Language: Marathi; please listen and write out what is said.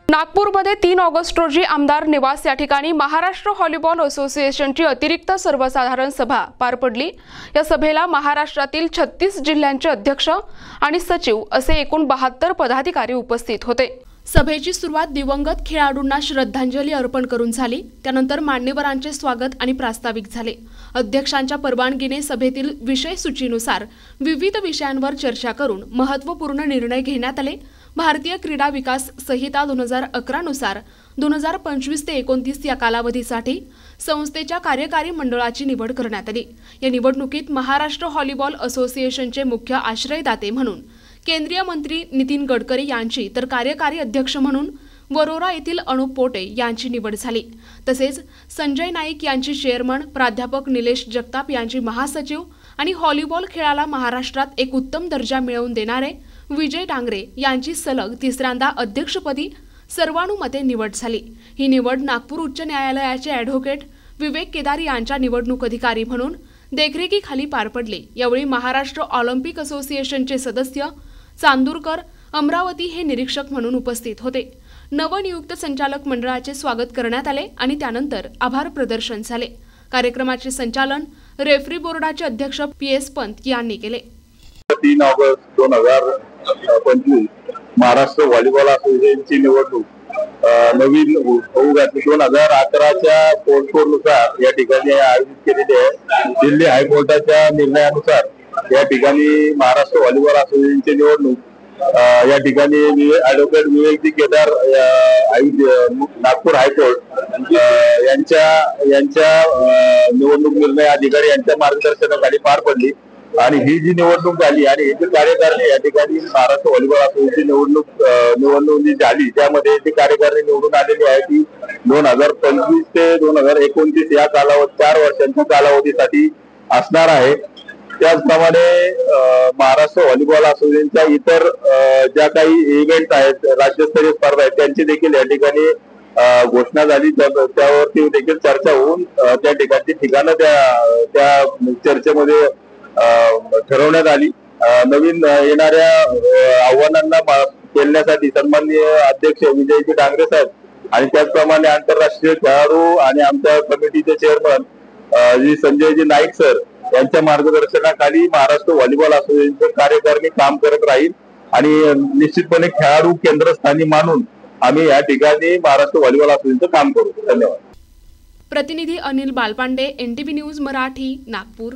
नागपूरमध्ये 3 ऑगस्ट रोजी आमदार निवास या ठिकाणी महाराष्ट्र व्हॉलीबॉल असोसिएशनची अतिरिक्त सर्वसाधारण सभा पार पडली। या सभेला महाराष्ट्रातील 36 जिल्ह्यांचे अध्यक्ष आणि सचिव असे एकूण 72 पदाधिकारी उपस्थित होते। सभेची सुरुवात दिवंगत खेळाडूंना श्रद्धांजली अर्पण करून झाली। त्यानंतर मान्यवरांचे स्वागत आणि प्रास्ताविक झाले। अध्यक्षांच्या परवानगीने सभेतील विषय सूचीनुसार विविध विषयांवर चर्चा करून महत्त्वपूर्ण निर्णय घेण्यात आले। भारतीय क्रीडा विकास संहिता 2011 नुसार 2025 ते 29 या कालावधीसाठी संस्थेच्या कार्यकारी मंडळाची निवड करण्यात आली। या निवडणुकीत महाराष्ट्र व्हॉलीबॉल असोसिएशनचे मुख्य आश्रयदाते म्हणून केंद्रीय मंत्री नितीन गडकरी यांची तर कार्यकारी अध्यक्ष म्हणून वरोरा येथील अनुप पोटे यांची निवड झाली। तसेच संजय नाईक यांची चेअरमन, प्राध्यापक निलेश जगताप यांची महासचिव आणि व्हॉलीबॉल खेळाला महाराष्ट्रात एक उत्तम दर्जा मिळवून देणारे विजय डांगरे यांची सलग तिसऱ्यांदा अध्यक्षपदी सर्वानुमते निवड झाली। ही निवड नागपूर उच्च न्यायालयाचे ॲडव्होकेट विवेक केदार यांच्या निवडणूक अधिकारी म्हणून देखरेखीखाली पार पडले। यावेळी महाराष्ट्र ऑलिम्पिक असोसिएशनचे सदस्य चांदूरकर, अमरावती हे निरीक्षक म्हणून उपस्थित होते। नवनियुक्त संचालक मंडळाचे स्वागत करण्यात आले आणि त्यानंतर आभार प्रदर्शन झाले। कार्यक्रमाचे संचालन रेफरी बोर्डाचे अध्यक्ष PS पंत यांनी केले। 3 ऑगस्ट 2025 महाराष्ट्र व्हॉलीबॉल असोसिएशनची निवडणूक नवीन होऊ घातली। 2011च्या स्पोर्ट्स कोडनुसार या ठिकाणी आयोजित केलेली आहे। दिल्ली हायकोर्टाच्या निर्णयानुसार या ठिकाणी महाराष्ट्र व्हॉलीबॉल असोसिएशनची निवडणूक या ठिकाणी ॲडव्होकेट विवेकजी केदार नागपूर हायकोर्ट यांच्या निवडणूक निर्णय अधिकारी यांच्या मार्गदर्शनाखाली पार पडली आणि ही जी निवडणूक झाली आणि हे जे कार्यकारिणी या ठिकाणी महाराष्ट्र व्हॉलीबॉल असोसिएशनची निवडणूक जी झाली त्यामध्ये जी कार्यकारिणी निवडून आलेली आहे ती 2025 ते 2029 या कालावधी 4 वर्षांच्या कालावधीसाठी असणार आहे। त्याचप्रमाणे महाराष्ट्र व्हॉलीबॉल असोसिएशनच्या इतर ज्या काही इव्हेंट आहेत, राज्यस्तरीय स्पर्धा आहेत, त्यांची देखील या ठिकाणी घोषणा झाली। त्यावरती देखील चर्चा होऊन त्या ठिकाणची ठिकाणं त्या चर्चेमध्ये ठरवण्यात आली। नवीन येणाऱ्या आव्हानांना पेलण्यासाठी सन्माननीय अध्यक्ष विजयजी डांगरे साहेब आणि त्याचप्रमाणे आंतरराष्ट्रीय खेळाडू आणि आमच्या कमिटीचे चेअरमन जी संजयजी नाईक सर यांच्या मार्गदर्शनाखाली महाराष्ट्र व्हॉलीबॉल असोसिएशनचे कार्यकारिणी काम करत राहील आणि निश्चितपणे खेळाडू केंद्रस्थानी मानून आम्ही या ठिकाणी महाराष्ट्र व्हॉलीबॉल असोसिएशनचं काम करू। धन्यवाद। प्रतिनिधी अनिल बालपांडे, NTV न्यूज मराठी, नागपूर।